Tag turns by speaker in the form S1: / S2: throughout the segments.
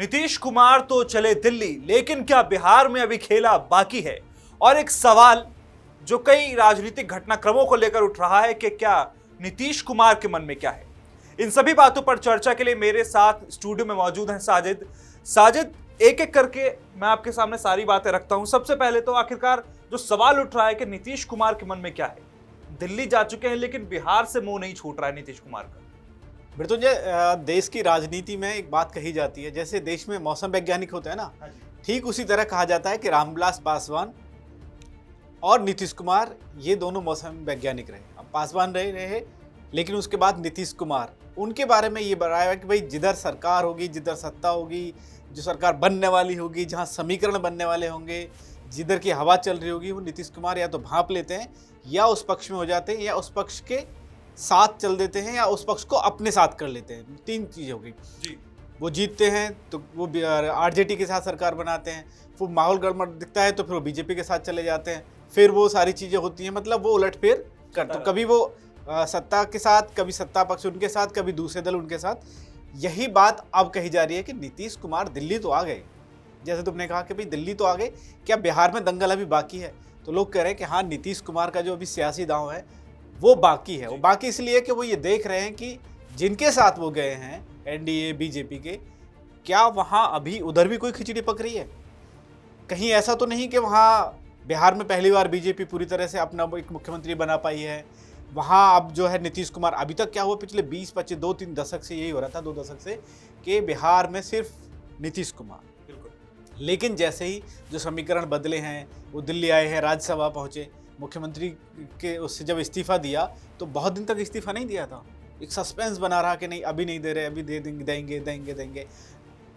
S1: नीतीश कुमार तो चले दिल्ली, लेकिन क्या बिहार में अभी खेला बाकी है? और एक सवाल जो कई राजनीतिक घटनाक्रमों को लेकर उठ रहा है कि क्या नीतीश कुमार के मन में क्या है। इन सभी बातों पर चर्चा के लिए मेरे साथ स्टूडियो में मौजूद हैं साजिद। एक एक करके मैं आपके सामने सारी बातें रखता हूं। सबसे पहले तो आखिरकार जो सवाल उठ रहा है कि नीतीश कुमार के मन में क्या है। दिल्ली जा चुके हैं लेकिन बिहार से मुंह नहीं छूट रहा है नीतीश कुमार का।
S2: मृत्युंजय, देश की राजनीति में एक बात कही जाती है, जैसे देश में मौसम वैज्ञानिक होते हैं ना, ठीक उसी तरह कहा जाता है कि रामविलास पासवान और नीतीश कुमार ये दोनों मौसम वैज्ञानिक रहे। अब पासवान रहे लेकिन उसके बाद नीतीश कुमार, उनके बारे में ये बताया कि भाई जिधर सरकार होगी, जिधर सत्ता होगी, जो सरकार बनने वाली होगी, जहाँ समीकरण बनने वाले होंगे, जिधर की हवा चल रही होगी, वो नीतीश कुमार या तो भांप लेते हैं या उस पक्ष में हो जाते हैं या उस पक्ष के साथ चल देते हैं या उस पक्ष को अपने साथ कर लेते हैं। तीन चीज़ हो गई जी। वो जीतते हैं तो वो आरजेडी के साथ सरकार बनाते हैं, वो माहौल गड़बड़ दिखता है तो फिर वो बीजेपी के साथ चले जाते हैं, फिर वो सारी चीज़ें होती हैं, मतलब वो उलटफेर करते हैं। कभी वो सत्ता के साथ, कभी सत्ता पक्ष उनके साथ, कभी दूसरे दल उनके साथ। यही बात अब कही जा रही है कि नीतीश कुमार दिल्ली तो आ गए, जैसे तुमने कहा कि भाई दिल्ली तो आ गए, क्या बिहार में दंगल अभी बाकी है? तो लोग कह रहे हैं कि हाँ, नीतीश कुमार का जो अभी सियासी दांव है वो बाकी है। वो बाकी इसलिए कि वो ये देख रहे हैं कि जिनके साथ वो गए हैं एनडीए बीजेपी के, क्या वहाँ अभी उधर भी कोई खिचड़ी पक रही है? कहीं ऐसा तो नहीं कि वहाँ बिहार में पहली बार बीजेपी पूरी तरह से अपना एक मुख्यमंत्री बना पाई है? वहाँ अब जो है नीतीश कुमार, अभी तक क्या हुआ पिछले 20-25 2-3 दशक से यही हो रहा था, 2 दशक से, कि बिहार में सिर्फ नीतीश कुमार। लेकिन जैसे ही जो समीकरण बदले हैं, वो दिल्ली आए हैं, राज्यसभा पहुँचे, मुख्यमंत्री के उससे जब इस्तीफा दिया तो बहुत दिन तक इस्तीफा नहीं दिया था, एक सस्पेंस बना रहा कि नहीं अभी नहीं दे रहे, अभी दे देंगे।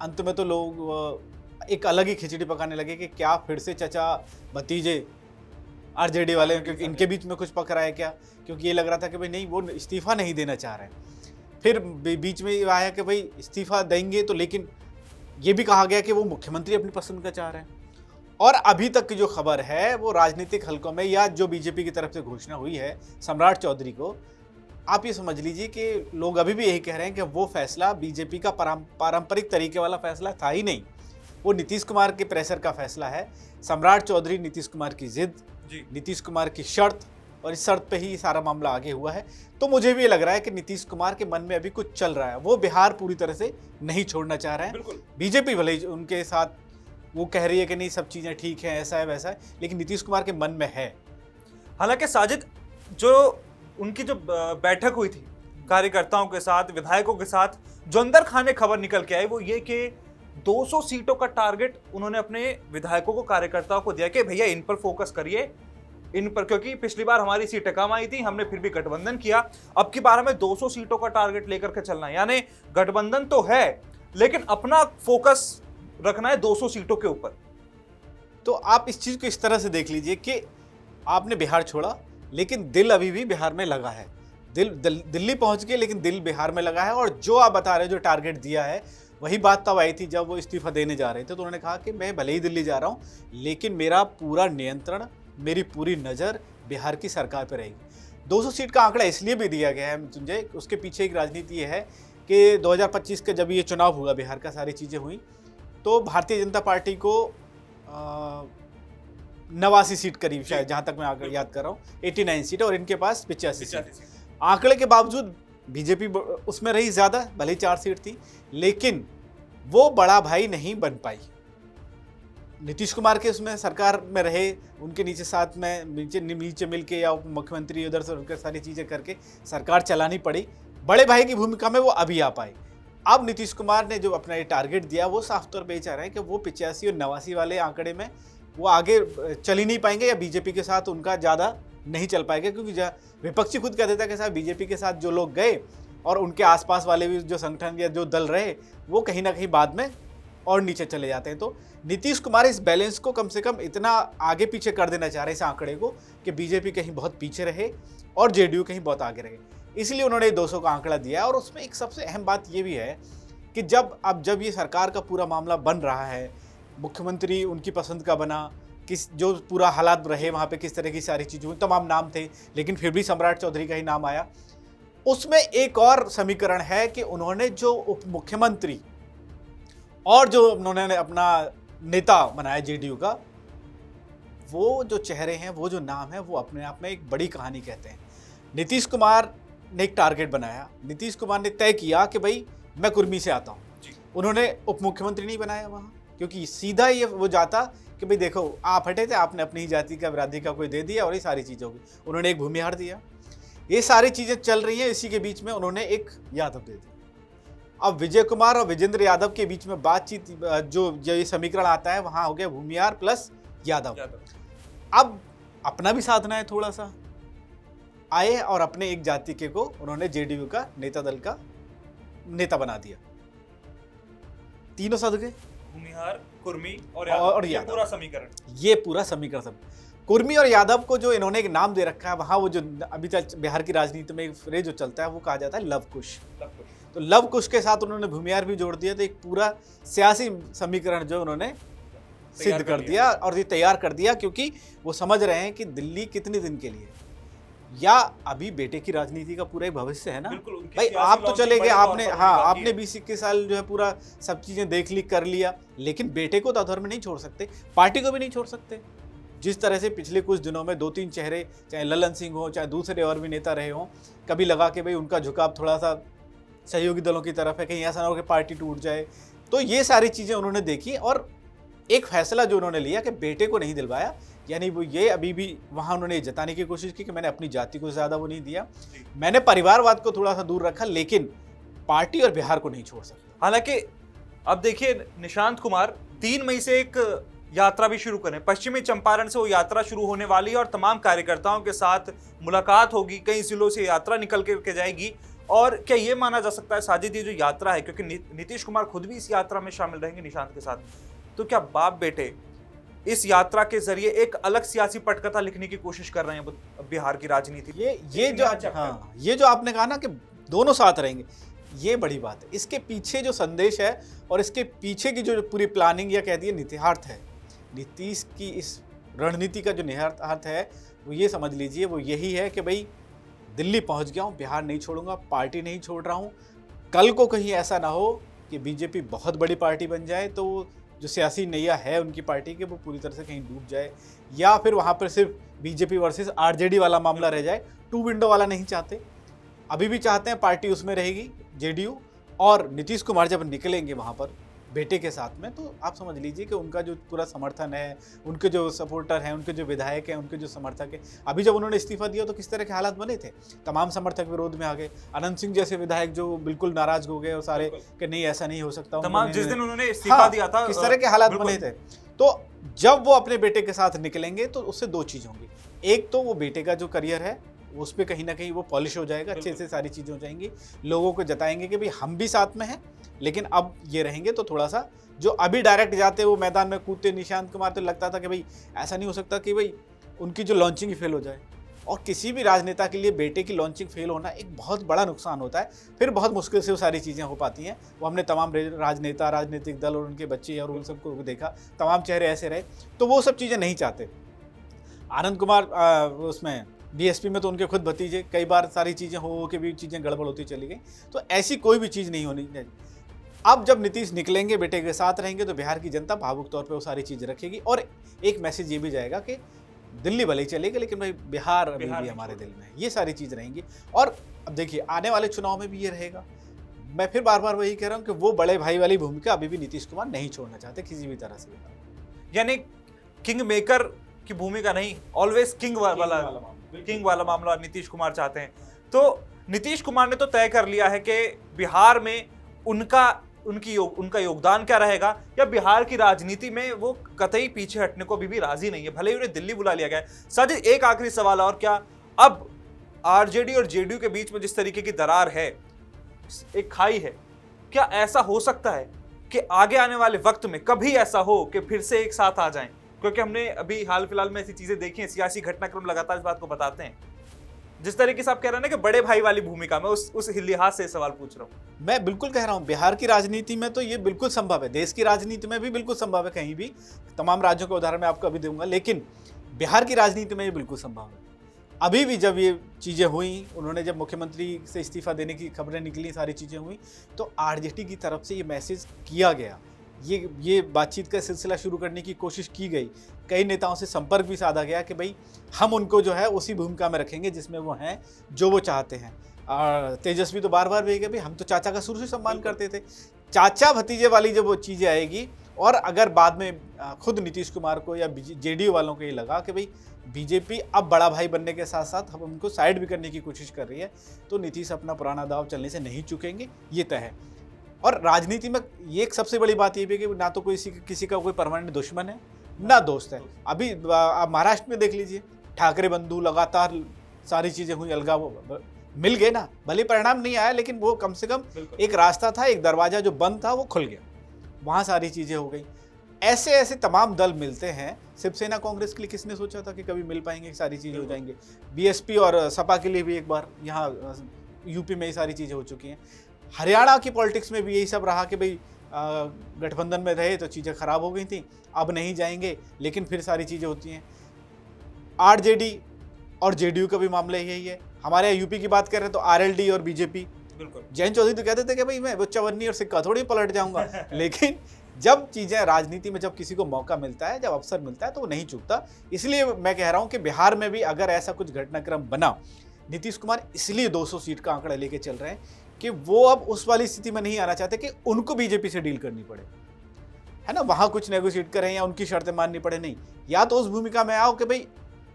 S2: अंत में तो लोग एक अलग ही खिचड़ी पकाने लगे कि क्या फिर से चचा भतीजे आरजेडी वाले, क्योंकि इनके बीच में कुछ पक रहा है क्या? क्योंकि ये लग रहा था कि भाई नहीं, वो इस्तीफा नहीं देना चाह रहे हैं। फिर बीच में ये आया कि भाई इस्तीफा देंगे तो, लेकिन ये भी कहा गया कि वो मुख्यमंत्री अपनी पसंद का चाह रहे हैं। और अभी तक की जो खबर है वो राजनीतिक हलकों में, या जो बीजेपी की तरफ से घोषणा हुई है सम्राट चौधरी को, आप ये समझ लीजिए कि लोग अभी भी यही कह रहे हैं कि वो फैसला बीजेपी का पारंपरिक तरीके वाला फैसला था ही नहीं, वो नीतीश कुमार के प्रेशर का फैसला है। सम्राट चौधरी, नीतीश कुमार की जिद, नीतीश कुमार की शर्त, और इस शर्त पे ही सारा मामला आगे हुआ है। तो मुझे भी लग रहा है कि नीतीश कुमार के मन में अभी कुछ चल रहा है, वो बिहार पूरी तरह से नहीं छोड़ना चाह रहे हैं। बीजेपी भले उनके साथ वो कह रही है कि नहीं सब चीज़ें ठीक हैं, ऐसा है वैसा है, लेकिन नीतीश कुमार के मन में है।
S1: हालांकि साजिद, जो उनकी जो बैठक हुई थी कार्यकर्ताओं के साथ, विधायकों के साथ, जो अंदर खाने खबर निकल के आई वो ये कि 200 सीटों का टारगेट उन्होंने अपने विधायकों को, कार्यकर्ताओं को दिया कि भैया इन पर फोकस करिए, इन पर, क्योंकि पिछली बार हमारी सीटें कम आई थी, हमने फिर भी गठबंधन किया, अब की बार हमें 200 सीटों का टारगेट लेकर के चलना है। यानी गठबंधन तो है लेकिन अपना फोकस रखना है 200 सीटों के ऊपर।
S2: तो आप इस चीज को इस तरह से देख लीजिए कि आपने बिहार छोड़ा लेकिन दिल अभी भी बिहार में लगा है। दिल्ली पहुंच गए लेकिन दिल बिहार में लगा है। और जो आप बता रहे हो, जो टारगेट दिया है, वही बात तब आई थी जब वो इस्तीफा देने जा रहे थे। तो उन्होंने कहा कि मैं भले ही दिल्ली जा रहा हूं लेकिन मेरा पूरा नियंत्रण, मेरी पूरी नज़र बिहार की सरकार पर रहेगी। 200 सीट का आंकड़ा इसलिए भी दिया गया है मृत्युंजय, उसके पीछे एक राजनीति ये है कि 2025 का जब ये चुनाव हुआ, बिहार का सारी चीज़ें हुई, तो भारतीय जनता पार्टी को 89 सीट करीब, शायद जहाँ तक मैं आंकड़ा याद कर रहा हूँ, 89 सीट, और इनके पास 85 सीट। आंकड़े के बावजूद बीजेपी उसमें रही ज़्यादा, भले ही 4 सीट थी, लेकिन वो बड़ा भाई नहीं बन पाई। नीतीश कुमार के उसमें सरकार में रहे, उनके नीचे साथ में नीचे मिलके या मुख्यमंत्री उधर से उनकर सारी चीज़ें करके सरकार चलानी पड़ी। बड़े भाई की भूमिका में वो अभी आ पाए। अब नीतीश कुमार ने जो अपना ये टारगेट दिया, वो साफ तौर पे चाह रहे हैं कि वो 85 और 89 वाले आंकड़े में वो आगे चल ही नहीं पाएंगे, या बीजेपी के साथ उनका ज़्यादा नहीं चल पाएगा। क्योंकि विपक्षी खुद कह देता है कि साहब बीजेपी के साथ जो लोग गए और उनके आसपास वाले भी जो संगठन या जो दल रहे, वो कहीं ना कहीं बाद में और नीचे चले जाते हैं। तो नीतीश कुमार इस बैलेंस को कम से कम इतना आगे पीछे कर देना चाह रहे हैं, इस आंकड़े को, कि बीजेपी कहीं बहुत पीछे रहे और जेडीयू कहीं बहुत आगे रहे। इसलिए उन्होंने 200 का आंकड़ा दिया है। और उसमें एक सबसे अहम बात ये भी है कि जब ये सरकार का पूरा मामला बन रहा है, मुख्यमंत्री उनकी पसंद का बना, जो पूरा हालात रहे वहाँ पे, किस तरह की सारी चीज़ें हुई, तमाम नाम थे, लेकिन फिर भी सम्राट चौधरी का ही नाम आया। उसमें एक और समीकरण है कि उन्होंने जो उप मुख्यमंत्री और जो उन्होंने अपना नेता बनाया जेडीयू का, वो जो चेहरे हैं, वो जो नाम है, वो अपने आप में एक बड़ी कहानी कहते हैं। नीतीश कुमार ने एक टारगेट बनाया, नीतीश कुमार ने तय किया कि भाई मैं कुर्मी से आता हूँ। उन्होंने उप मुख्यमंत्री नहीं बनाया वहाँ, क्योंकि सीधा ये वो जाता कि भाई देखो आप हटे थे, आपने अपनी ही जाति का बिरादरी का कोई दे दिया और ये सारी चीज़ें होगी। उन्होंने एक भूमिहार दिया, ये सारी चीज़ें चल रही हैं, इसी के बीच में उन्होंने एक यादव दे दिया। अब विजय कुमार और विजेंद्र यादव के बीच में बातचीत, जो ये समीकरण आता है, वहाँ हो गया भूमिहार प्लस यादव। अब अपना भी साधना है थोड़ा सा, आए और अपने एक जाति के को उन्होंने जेडीयू का नेता दल का नेता बना दिया। तीनों सद गए,
S1: भूमिहार, कुर्मी और
S2: यादव।
S1: ये पूरा समीकरण,
S2: ये पूरा समीकरण सब कुर्मी और यादव को जो इन्होंने एक नाम दे रखा है, वहाँ वो जो अभी तक बिहार की राजनीति में एक फ्रेज जो चलता है, वो कहा जाता है लव कुश। तो लव कुश के साथ उन्होंने भूमिहार भी जोड़ दिया, तो एक पूरा सियासी समीकरण जो उन्होंने सिद्ध कर दिया और ये तैयार कर दिया, क्योंकि वो समझ रहे हैं कि दिल्ली कितने दिन के लिए, या अभी बेटे की राजनीति का पूरा भविष्य है ना भाई। आप तो चले गए, आपने आपने 20-21 साल जो है पूरा सब चीजें देख ली कर लिया, लेकिन बेटे को तो अधर में नहीं छोड़ सकते, पार्टी को भी नहीं छोड़ सकते। जिस तरह से पिछले कुछ दिनों में 2-3 चेहरे, चाहे ललन सिंह हो, चाहे दूसरे और भी नेता रहे हों, कभी लगा कि भाई उनका झुकाव थोड़ा सा सहयोगी दलों की तरफ है, कहीं ऐसा ना हो कि पार्टी टूट जाए। तो ये सारी चीजें उन्होंने देखी और एक फैसला जो उन्होंने लिया कि बेटे को नहीं दिलवाया, यानी वो ये अभी भी वहाँ उन्होंने जताने की कोशिश की कि मैंने अपनी जाति को ज़्यादा वो नहीं दिया, मैंने परिवारवाद को थोड़ा सा दूर रखा, लेकिन पार्टी और बिहार को नहीं छोड़ सकता।
S1: हालांकि अब देखिए निशांत कुमार 3 मई से एक यात्रा भी शुरू करें, पश्चिमी चंपारण से वो यात्रा शुरू होने वाली है और तमाम कार्यकर्ताओं के साथ मुलाकात होगी, कई जिलों से यात्रा निकल के जाएगी। और क्या ये माना जा सकता है साजिद, ये जो यात्रा है, क्योंकि नीतीश कुमार खुद भी इस यात्रा में शामिल रहेंगे निशांत के साथ, तो क्या बाप बेटे इस यात्रा के जरिए एक अलग सियासी पटकथा लिखने की कोशिश कर रहे हैं बिहार की राजनीति?
S2: ये जो आपने कहा ना कि दोनों साथ रहेंगे, ये बड़ी बात है। इसके पीछे जो संदेश है और इसके पीछे की जो पूरी प्लानिंग या कह दिए निहितार्थ है, नीतीश की इस रणनीति का जो निहितार्थ है, वो ये समझ लीजिए, वो यही है कि भाई दिल्ली पहुंच गया हूँ, बिहार नहीं छोड़ूंगा, पार्टी नहीं छोड़ रहा हूँ। कल को कहीं ऐसा ना हो कि बीजेपी बहुत बड़ी पार्टी बन जाए, तो जो सियासी नैया है उनकी पार्टी के, वो पूरी तरह से कहीं डूब जाए, या फिर वहाँ पर सिर्फ बीजेपी वर्सेस आरजेडी वाला मामला रह जाए। 2 विंडो वाला नहीं चाहते, अभी भी चाहते हैं पार्टी उसमें रहेगी जेडीयू, और नीतीश कुमार जब निकलेंगे वहाँ पर बेटे के साथ में, तो आप समझ लीजिए कि उनका जो पूरा समर्थन है, उनके जो सपोर्टर हैं, उनके जो विधायक हैं, उनके जो समर्थक हैं, अभी जब उन्होंने इस्तीफा दिया तो किस तरह के हालात बने थे, तमाम समर्थक विरोध में आ गए। अनंत सिंह जैसे विधायक जो बिल्कुल नाराज हो गए और सारे कि नहीं ऐसा नहीं हो सकता,
S1: तमाम जिस दिन उन्होंने इस्तीफा दिया था,
S2: किस तरह के हालात बने थे। तो जब वो अपने बेटे के साथ निकलेंगे तो उससे 2 चीज़ होंगी, एक तो वो बेटे का जो करियर है उस पर कहीं ना कहीं वो पॉलिश हो जाएगा, अच्छे से सारी चीज़ें हो जाएंगी, लोगों को जताएंगे कि भाई हम भी साथ में हैं, लेकिन अब ये रहेंगे। तो थोड़ा सा जो अभी डायरेक्ट जाते वो मैदान में कूदते निशांत कुमार, तो लगता था कि भाई ऐसा नहीं हो सकता कि भाई उनकी जो लॉन्चिंग ही फेल हो जाए, और किसी भी राजनेता के लिए बेटे की लॉन्चिंग फेल होना एक बहुत बड़ा नुकसान होता है, फिर बहुत मुश्किल से वो सारी चीज़ें हो पाती हैं। वो हमने तमाम राजनेता, राजनीतिक दल और उनके बच्चे और उन सबको देखा, तमाम चेहरे ऐसे रहे, तो वो सब चीज़ें नहीं चाहते। आनंद कुमार उसमें बीएसपी में तो उनके खुद भतीजे, कई बार सारी चीज़ें हो के भी चीज़ें गड़बड़ होती चली गई, तो ऐसी कोई भी चीज़ नहीं होनी चाहिए। अब जब नीतीश निकलेंगे, बेटे के साथ रहेंगे, तो बिहार की जनता भावुक तौर पे वो सारी चीज़ रखेगी, और एक मैसेज ये भी जाएगा कि दिल्ली भले ही चलेगी, लेकिन भाई बिहार अभी भी हमारे दिल में, ये सारी चीज़ रहेंगी। और अब देखिए आने वाले चुनाव में भी ये रहेगा। मैं फिर बार बार वही कह रहा हूँ कि वो बड़े भाई वाली भूमिका अभी भी नीतीश कुमार नहीं छोड़ना चाहते किसी भी तरह से,
S1: यानी किंग मेकर की भूमिका नहीं, ऑलवेज किंग वाला मामला नीतीश कुमार चाहते हैं। तो नीतीश कुमार ने तो तय कर लिया है कि बिहार में उनका योगदान क्या रहेगा, या बिहार की राजनीति में वो कतई पीछे हटने को भी राजी नहीं है, भले ही उन्हें दिल्ली बुला लिया गया है। साजिद, एक आखिरी सवाल, और क्या अब आरजेडी और जेडीयू के बीच में जिस तरीके की दरार है, एक खाई है, क्या ऐसा हो सकता है कि आगे आने वाले वक्त में कभी ऐसा हो कि फिर से एक साथ आ जाएं? क्योंकि हमने अभी हाल फिलहाल में ऐसी चीजें देखी हैं, सियासी घटनाक्रम लगातार इस बात को बताते हैं। जिस तरीके से आप कह रहे हैं ना कि बड़े भाई वाली भूमिका में, उस लिहाज से सवाल पूछ रहा हूं।
S2: मैं बिल्कुल कह रहा हूं, बिहार की राजनीति में तो ये बिल्कुल संभव है, देश की राजनीति में भी बिल्कुल संभव है, कहीं भी तमाम राज्यों का उदाहरण मैं आपको अभी दूंगा, लेकिन बिहार की राजनीति में ये बिल्कुल संभव है। अभी भी जब ये चीज़ें हुई, उन्होंने जब मुख्यमंत्री से इस्तीफा देने की खबरें निकली, सारी चीज़ें हुई, तो आरजेडी की तरफ से ये मैसेज किया गया ये बातचीत का सिलसिला शुरू करने की कोशिश की गई। कई नेताओं से संपर्क भी साधा गया कि भाई हम उनको जो है उसी भूमिका में रखेंगे जिसमें वो हैं, जो वो चाहते हैं। और तेजस्वी तो बार बार भी गए, भाई हम तो चाचा का शुरू से सम्मान करते थे। चाचा भतीजे वाली जब वो चीज़ें आएगी, और अगर बाद में खुद नीतीश कुमार को या जेडीयू वालों को ये लगा कि भाई बीजेपी अब बड़ा भाई बनने के साथ साथ हम उनको साइड भी करने की कोशिश कर रही है, तो नीतीश अपना पुराना दाव चलने से नहीं चुकेंगे, ये तय है। और राजनीति में ये एक सबसे बड़ी बात ये भी कि ना तो कोई किसी का कोई परमानेंट दुश्मन है ना दोस्त है। अभी आप महाराष्ट्र में देख लीजिए, ठाकरे बंधु लगातार सारी चीज़ें हुई, अलगा वो मिल गए ना, भले परिणाम नहीं आया लेकिन वो कम से कम एक रास्ता था, एक दरवाज़ा जो बंद था वो खुल गया, वहाँ सारी चीज़ें हो गई। ऐसे ऐसे तमाम दल मिलते हैं। शिवसेना कांग्रेस के लिए किसने सोचा था कि कभी मिल पाएंगे, सारी चीज़ें हो जाएंगी। बीएसपी और सपा के लिए भी एक बार यहाँ यूपी में ये सारी चीज़ें हो चुकी हैं। हरियाणा की पॉलिटिक्स में भी यही सब रहा कि भाई गठबंधन में रहे तो चीज़ें खराब हो गई थी, अब नहीं जाएंगे, लेकिन फिर सारी चीज़ें होती हैं। आरजेडी और जेडीयू का भी मामला यही है। हमारे यहाँ यूपी की बात कर रहे हैं तो आरएलडी और बीजेपी।
S1: बिल्कुल,
S2: जयंत चौधरी तो कहते थे कि भाई मैं चवन्नी और सिक्का थोड़ी पलट जाऊंगा लेकिन जब चीज़ें राजनीति में जब किसी को मौका मिलता है, जब अवसर मिलता है तो वो नहीं चूकता। इसलिए मैं कह रहा हूँ कि बिहार में भी अगर ऐसा कुछ घटनाक्रम बना, नीतीश कुमार इसलिए 200 सीट का आंकड़ा लेके चल रहे हैं कि वो अब उस वाली स्थिति में नहीं आना चाहते कि उनको बीजेपी से डील करनी पड़े, है ना, वहाँ कुछ नेगोशिएट करें या उनकी शर्तें माननी पड़े। नहीं, या तो उस भूमिका में आओ कि भाई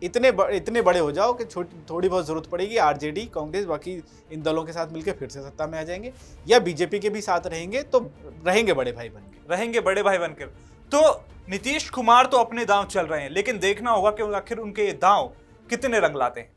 S2: इतने बड़े हो जाओ कि थोड़ी बहुत जरूरत पड़ेगी आरजेडी, कांग्रेस, बाकी इन दलों के साथ मिलकर फिर से सत्ता में आ जाएंगे, या बीजेपी के भी साथ रहेंगे तो रहेंगे बड़े भाई बनकर।
S1: रहेंगे बड़े भाई बनकर। तो नीतीश कुमार तो अपने दांव चल रहे हैं, लेकिन देखना होगा कि आखिर उनके ये दांव कितने रंग लाते हैं।